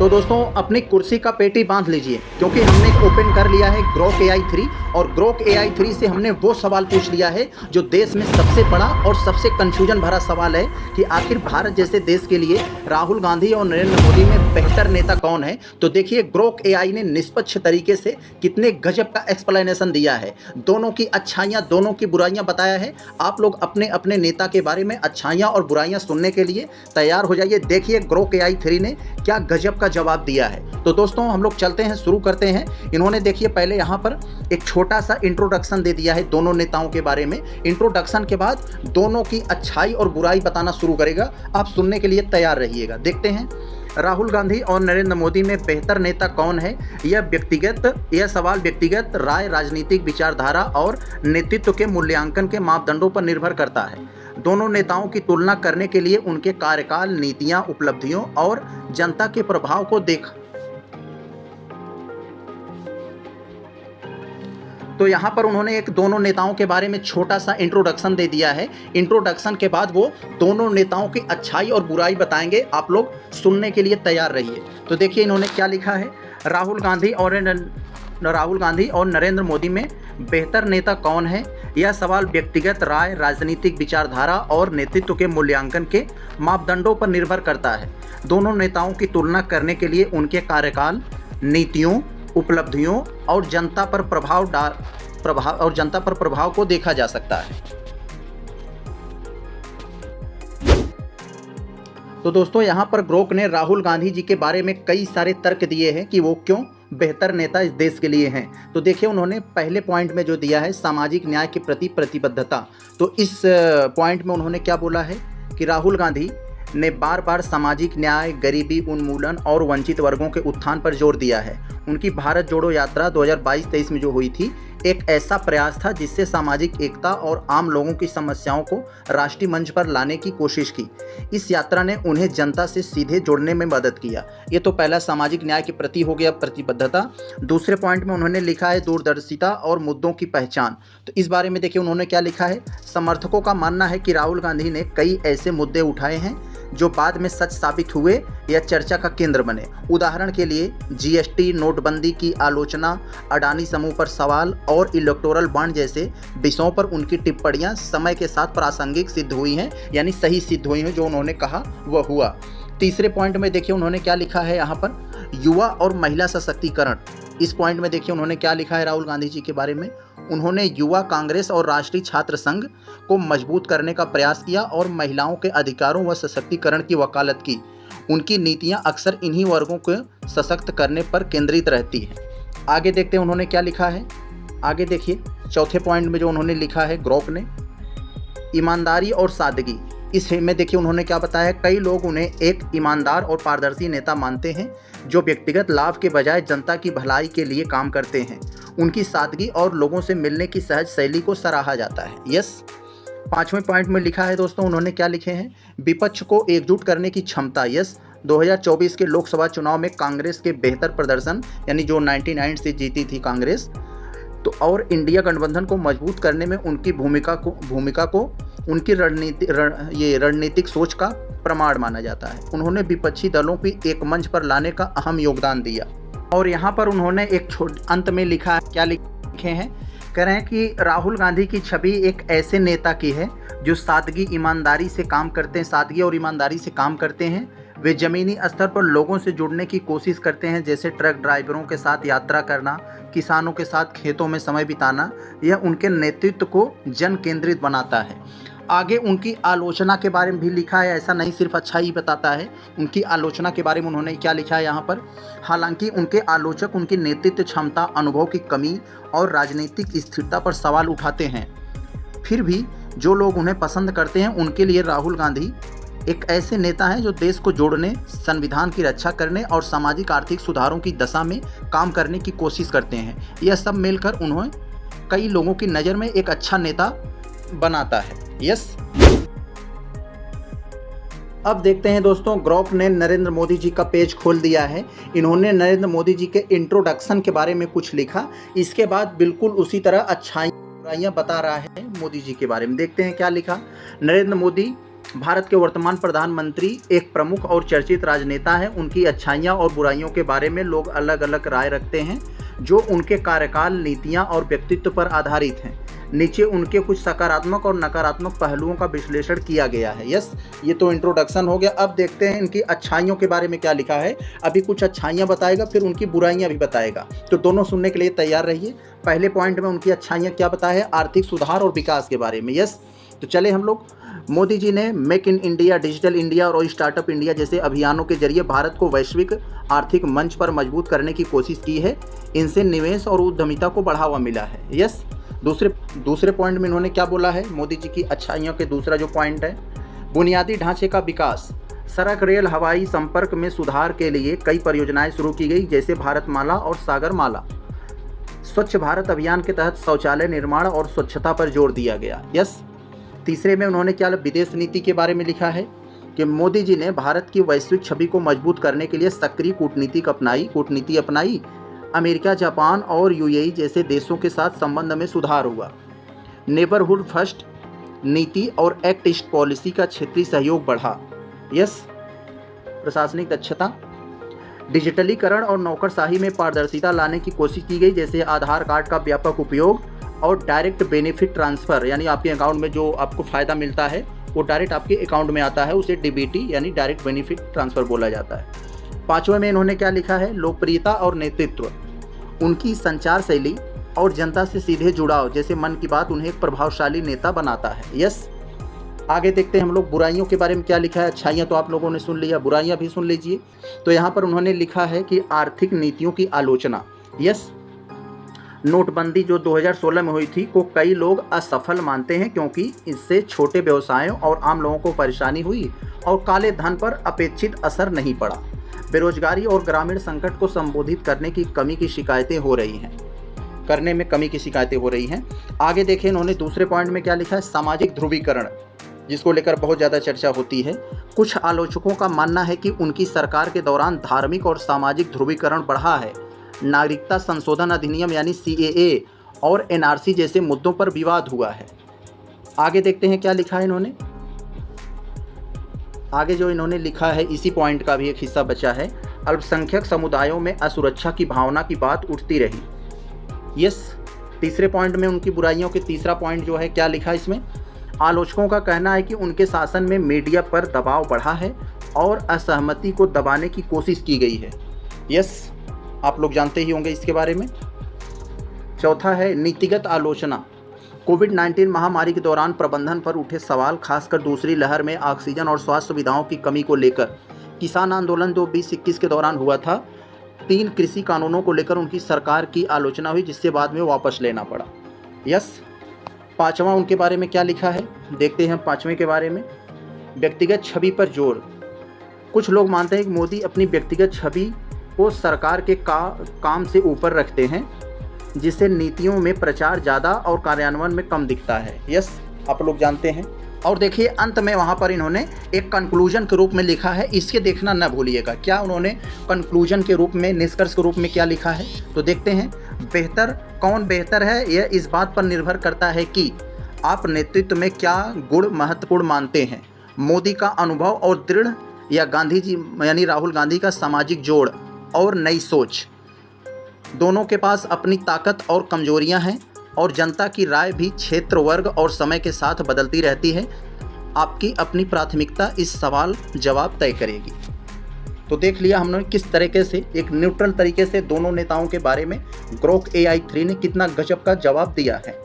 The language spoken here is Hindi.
तो दोस्तों अपनी कुर्सी का पेटी बांध लीजिए, क्योंकि हमने ओपन कर लिया है ग्रोक AI 3 और ग्रोक AI 3 से हमने वो सवाल पूछ लिया है जो देश में सबसे बड़ा और सबसे कंफ्यूजन भरा सवाल है कि आखिर भारत जैसे देश के लिए राहुल गांधी और नरेंद्र मोदी में बेहतर नेता कौन है। तो देखिए ग्रोक AI ने निष्पक्ष तरीके से कितने गजब का एक्सप्लेनेशन दिया है, दोनों की अच्छाइयाँ दोनों की बुराइयाँ बताया है। आप लोग अपने अपने नेता के बारे में अच्छाइयाँ और बुराइयाँ सुनने के लिए तैयार हो जाइए। देखिए ग्रोक AI 3 ने क्या गजब का जवाब दिया है। तो दोस्तों हम लोग चलते हैं, शुरू करते हैं। इन्होंने देखिए पहले यहाँ पर एक छोटा सा इंट्रोडक्शन दे दिया है दोनों नेताओं के बारे में। इंट्रोडक्शन के बाद दोनों की अच्छाई और बुराई बताना शुरू करेगा, आप सुनने के लिए तैयार रहिएगा। देखते हैं राहुल गांधी और नरेंद्र मोदी में बेहतर नेता कौन है। यह सवाल व्यक्तिगत राय, राजनीतिक विचारधारा और नेतृत्व के मूल्यांकन के मापदंडों पर निर्भर करता है। दोनों नेताओं की तुलना करने के लिए उनके कार्यकाल, नीतियां, उपलब्धियों और जनता के प्रभाव को तो यहाँ पर उन्होंने एक दोनों नेताओं के बारे में छोटा सा इंट्रोडक्शन दे दिया है। इंट्रोडक्शन के बाद वो दोनों नेताओं की अच्छाई और बुराई बताएंगे, आप लोग सुनने के लिए तैयार रहिए। तो देखिए इन्होंने क्या लिखा है। राहुल गांधी और नरेंद्र मोदी में बेहतर नेता कौन है। यह सवाल व्यक्तिगत राय, राजनीतिक विचारधारा और नेतृत्व के मूल्यांकन के मापदंडों पर निर्भर करता है। दोनों नेताओं की तुलना करने के लिए उनके कार्यकाल, नीतियों, उपलब्धियों और जनता पर प्रभाव को देखा जा सकता है। तो दोस्तों यहाँ पर ग्रोक ने राहुल गांधी जी के बारे में कई सारे तर्क दिए हैं कि वो क्यों बेहतर नेता इस देश के लिए हैं। तो देखिए उन्होंने पहले पॉइंट में जो दिया है सामाजिक न्याय के प्रति प्रतिबद्धता, तो इस पॉइंट में उन्होंने क्या बोला है कि राहुल गांधी ने बार बार सामाजिक न्याय, गरीबी उन्मूलन और वंचित वर्गों के उत्थान पर जोर दिया है। उनकी भारत जोड़ो यात्रा 2022-23 में जो हुई थी, एक ऐसा प्रयास था जिससे सामाजिक एकता और आम लोगों की समस्याओं को राष्ट्रीय मंच पर लाने की कोशिश की। इस यात्रा ने उन्हें जनता से सीधे जोड़ने में मदद किया। ये तो पहला सामाजिक न्याय के प्रति हो गया प्रतिबद्धता। दूसरे पॉइंट में उन्होंने लिखा है दूरदर्शिता और मुद्दों की पहचान। तो इस बारे में देखिए उन्होंने क्या लिखा है। समर्थकों का मानना है कि राहुल गांधी ने कई ऐसे मुद्दे उठाए हैं जो बाद में सच साबित हुए या चर्चा का केंद्र बने। उदाहरण के लिए जीएसटी, नोटबंदी की आलोचना, अडानी समूह पर सवाल और इलेक्टोरल बॉन्ड जैसे विषयों पर उनकी टिप्पणियां समय के साथ प्रासंगिक सिद्ध हुई हैं, यानी सही सिद्ध हुई हैं। जो उन्होंने कहा वह हुआ। तीसरे पॉइंट में देखिए उन्होंने क्या लिखा है यहाँ पर, युवा और महिला सशक्तिकरण। इस पॉइंट में देखिए उन्होंने क्या लिखा है राहुल गांधी जी के बारे में। उन्होंने युवा कांग्रेस और राष्ट्रीय छात्र संघ को मजबूत करने का प्रयास किया और महिलाओं के अधिकारों व सशक्तिकरण की वकालत की। उनकी नीतियां अक्सर इन्हीं वर्गों को सशक्त करने पर केंद्रित रहती हैं। आगे देखते हैं उन्होंने क्या लिखा है। आगे देखिए चौथे पॉइंट में जो उन्होंने लिखा है ग्रोक ने, ईमानदारी और सादगी। इसमें देखिए उन्होंने क्या बताया, कई लोग उन्हें एक ईमानदार और पारदर्शी नेता मानते हैं जो व्यक्तिगत लाभ के बजाय जनता की भलाई के लिए काम करते हैं। उनकी सादगी और लोगों से मिलने की सहज शैली को सराहा जाता है। यस। पांचवें पॉइंट में लिखा है दोस्तों उन्होंने क्या लिखे हैं, विपक्ष को एकजुट करने की क्षमता। यस। 2024 के लोकसभा चुनाव में कांग्रेस के बेहतर प्रदर्शन, यानी जो 99 से जीती थी कांग्रेस, तो और इंडिया गठबंधन को मजबूत करने में उनकी भूमिका को उनकी रणनीतिक सोच का प्रमाण माना जाता है। उन्होंने विपक्षी दलों को एक मंच पर लाने का अहम योगदान दिया। और यहाँ पर उन्होंने एक अंत में लिखा है, क्या लिखे हैं, कह रहे हैं कि राहुल गांधी की छवि एक ऐसे नेता की है जो सादगी और ईमानदारी से काम करते हैं। वे ज़मीनी स्तर पर लोगों से जुड़ने की कोशिश करते हैं, जैसे ट्रक ड्राइवरों के साथ यात्रा करना, किसानों के साथ खेतों में समय बिताना। यह उनके नेतृत्व को जन केंद्रित बनाता है। आगे उनकी आलोचना के बारे में भी लिखा है, ऐसा नहीं सिर्फ अच्छा ही बताता है। उनकी आलोचना के बारे में उन्होंने क्या लिखा है यहाँ पर, हालांकि उनके आलोचक उनकी नेतृत्व क्षमता, अनुभव की कमी और राजनीतिक स्थिरता पर सवाल उठाते हैं, फिर भी जो लोग उन्हें पसंद करते हैं उनके लिए राहुल गांधी एक ऐसे नेता हैं जो देश को जोड़ने, संविधान की रक्षा करने और सामाजिक आर्थिक सुधारों की दिशा में काम करने की कोशिश करते हैं। यह सब मिलकर उन्हें कई लोगों की नज़र में एक अच्छा नेता बनाता है। यस। अब देखते हैं दोस्तों, ग्रोक ने नरेंद्र मोदी जी का पेज खोल दिया है। इन्होंने नरेंद्र मोदी जी के इंट्रोडक्शन के बारे में कुछ लिखा, इसके बाद बिल्कुल उसी तरह अच्छाइयाँ बुराइयाँ बता रहा है मोदी जी के बारे में। देखते हैं क्या लिखा। नरेंद्र मोदी भारत के वर्तमान प्रधानमंत्री एक प्रमुख और चर्चित राजनेता हैं। उनकी अच्छाइयाँ और बुराइयों के बारे में लोग अलग अलग राय रखते हैं, जो उनके कार्यकाल, नीतियाँ और व्यक्तित्व पर आधारित हैं। नीचे उनके कुछ सकारात्मक और नकारात्मक पहलुओं का विश्लेषण किया गया है। यस, ये तो इंट्रोडक्शन हो गया। अब देखते हैं इनकी अच्छाइयों के बारे में क्या लिखा है। अभी कुछ अच्छाइयाँ बताएगा, फिर उनकी बुराइयाँ भी बताएगा, तो दोनों सुनने के लिए तैयार रहिए। पहले पॉइंट में उनकी अच्छाइयाँ क्या बताया है, आर्थिक सुधार और विकास के बारे में। यस, तो चले हम लोग। मोदी जी ने make in India, digital India और स्टार्टअप इंडिया जैसे अभियानों के जरिए भारत को वैश्विक आर्थिक मंच पर मजबूत करने की कोशिश की है। इनसे निवेश और उद्यमिता को बढ़ावा मिला है। यस, दूसरे पॉइंट में इन्होंने क्या बोला है, मोदी जी की अच्छाइयों के दूसरा जो पॉइंट है, बुनियादी ढांचे का विकास, सड़क, रेल, हवाई संपर्क में सुधार के लिए कई परियोजनाएं शुरू की गई, जैसे भारतमाला और सागरमाला। स्वच्छ भारत अभियान के तहत शौचालय निर्माण और स्वच्छता पर जोर दिया गया। यस, तीसरे में उन्होंने क्या विदेश नीति के बारे में लिखा है कि मोदी जी ने भारत की वैश्विक छवि को मजबूत करने के लिए सक्रिय कूटनीति अपनाई। अमेरिका, जापान और यूएई जैसे देशों के साथ संबंध में सुधार हुआ। नेबरहुड फर्स्ट नीति और एक्ट ईस्ट पॉलिसी का क्षेत्रीय सहयोग बढ़ा। यस, प्रशासनिक दक्षता, डिजिटलीकरण और नौकरशाही में पारदर्शिता लाने की कोशिश की गई, जैसे आधार कार्ड का व्यापक उपयोग और डायरेक्ट बेनिफिट ट्रांसफ़र, यानी आपके अकाउंट में जो आपको फ़ायदा मिलता है वो डायरेक्ट आपके अकाउंट में आता है, उसे डीबीटी यानी डायरेक्ट बेनिफिट ट्रांसफ़र बोला जाता है। पाँचवें में इन्होंने क्या लिखा है, लोकप्रियता और नेतृत्व, उनकी संचार शैली और जनता से सीधे जुड़ाव जैसे मन की बात उन्हें एक प्रभावशाली नेता बनाता है। यस, आगे देखते हैं हम लोग बुराइयों के बारे में क्या लिखा है। अच्छाइयाँ तो आप लोगों ने सुन लिया, बुराइयाँ भी सुन लीजिए। तो यहाँ पर उन्होंने लिखा है कि आर्थिक नीतियों की आलोचना। यस, नोटबंदी जो 2016 में हुई थी को कई लोग असफल मानते हैं, क्योंकि इससे छोटे व्यवसायों और आम लोगों को परेशानी हुई और काले धन पर अपेक्षित असर नहीं पड़ा। बेरोजगारी और ग्रामीण संकट को संबोधित करने की कमी की शिकायतें हो रही हैं। आगे देखें इन्होंने दूसरे पॉइंट में क्या लिखा है, सामाजिक ध्रुवीकरण, जिसको लेकर बहुत ज़्यादा चर्चा होती है। कुछ आलोचकों का मानना है कि उनकी सरकार के दौरान धार्मिक और सामाजिक ध्रुवीकरण बढ़ा है। नागरिकता संशोधन अधिनियम यानी CAA और NRC जैसे मुद्दों पर विवाद हुआ है। आगे देखते हैं क्या लिखा है इन्होंने। आगे जो इन्होंने लिखा है, इसी पॉइंट का भी एक हिस्सा बचा है, अल्पसंख्यक समुदायों में असुरक्षा की भावना की बात उठती रही। यस, तीसरे पॉइंट में उनकी बुराइयों के तीसरा पॉइंट जो है क्या लिखा है इसमें, आलोचकों का कहना है कि उनके शासन में मीडिया पर दबाव बढ़ा है और असहमति को दबाने की कोशिश की गई है। यस, आप लोग जानते ही होंगे इसके बारे में। चौथा है नीतिगत आलोचना, कोविड-19 महामारी के दौरान प्रबंधन पर उठे सवाल, खासकर दूसरी लहर में ऑक्सीजन और स्वास्थ्य सुविधाओं की कमी को लेकर। किसान आंदोलन जो 2021 के दौरान हुआ था, 3 कृषि कानूनों को लेकर उनकी सरकार की आलोचना हुई, जिससे बाद में वापस लेना पड़ा। यस, पाँचवां उनके बारे में क्या लिखा है, देखते हैं पाँचवें के बारे में, व्यक्तिगत छवि पर जोर। कुछ लोग मानते हैं कि मोदी अपनी व्यक्तिगत छवि को सरकार के काम से ऊपर रखते हैं, जिससे नीतियों में प्रचार ज़्यादा और कार्यान्वयन में कम दिखता है। यस, आप लोग जानते हैं। और देखिए अंत में वहाँ पर इन्होंने एक कंक्लूजन के रूप में लिखा है, इसके देखना न भूलिएगा। क्या उन्होंने कंक्लूजन के रूप में, निष्कर्ष के रूप में क्या लिखा है, तो देखते हैं। कौन बेहतर है, यह इस बात पर निर्भर करता है कि आप नेतृत्व में क्या गुण महत्वपूर्ण मानते हैं, मोदी का अनुभव और दृढ़, या गांधी जी यानी राहुल गांधी का सामाजिक जोड़ और नई सोच। दोनों के पास अपनी ताकत और कमजोरियां हैं, और जनता की राय भी क्षेत्र, वर्ग और समय के साथ बदलती रहती है। आपकी अपनी प्राथमिकता इस सवाल जवाब तय करेगी। तो देख लिया हमने किस तरीके से एक न्यूट्रल तरीके से दोनों नेताओं के बारे में ग्रोक AI 3 ने कितना गजब का जवाब दिया है।